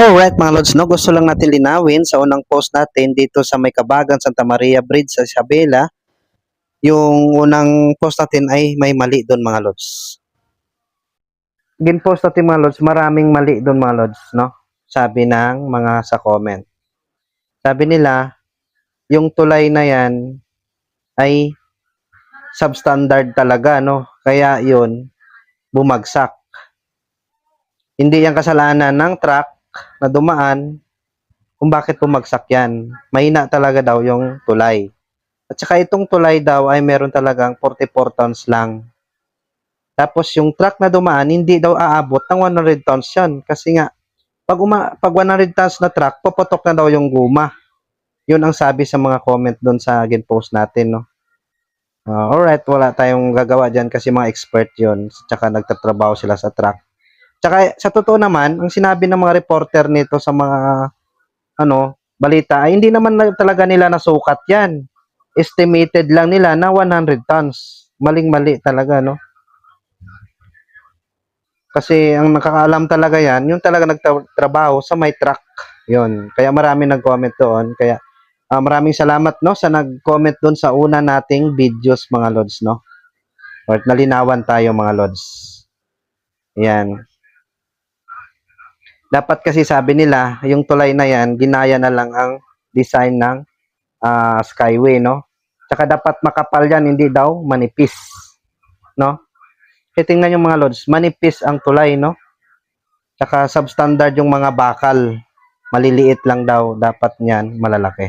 Alright mga Lods, no? Gusto lang natin linawin sa unang post natin dito sa may Kabagan, Santa Maria Bridge sa Isabela. Yung unang post natin ay may mali doon mga Lods. Gin-post natin mga Lods, maraming mali doon mga Lods, no? Sabi ng mga sa comment. Sabi nila, yung tulay na yan ay substandard talaga, no? Kaya yun, bumagsak. Hindi yan kasalanan ng truck na dumaan kung bakit bumagsak yan. Mahina talaga daw yung tulay. At saka itong tulay daw ay meron talagang 44 tons lang. Tapos yung truck na dumaan, hindi daw aabot ng 100 tons yan. Kasi nga, pag 100 tons na truck, puputok na daw yung guma. Yun ang sabi sa mga comment doon sa post natin, no? Alright, wala tayong gagawa dyan kasi mga expert yun. Tsaka nagtatrabaho sila sa truck. Tsaka sa totoo naman, ang sinabi ng mga reporter nito sa mga balita ay hindi naman talaga nila nasukat yan. Estimated lang nila na 100 tons. Maling-mali talaga, no? Kasi ang nakakaalam talaga yan, yung talaga nagtrabaho sa may truck. Yun. Kaya marami nag-comment doon. Kaya maraming salamat, no, sa nag-comment doon sa una nating videos, mga Lods, no? Or nalinawan tayo, mga Lods. Yan. Dapat kasi sabi nila, yung tulay na yan, ginaya na lang ang design ng skyway, no? Tsaka dapat makapal yan, hindi daw manipis, no? Kaya tingnan yung mga Lods, manipis ang tulay, no? Tsaka substandard yung mga bakal, maliliit lang daw, dapat niyan malalaki.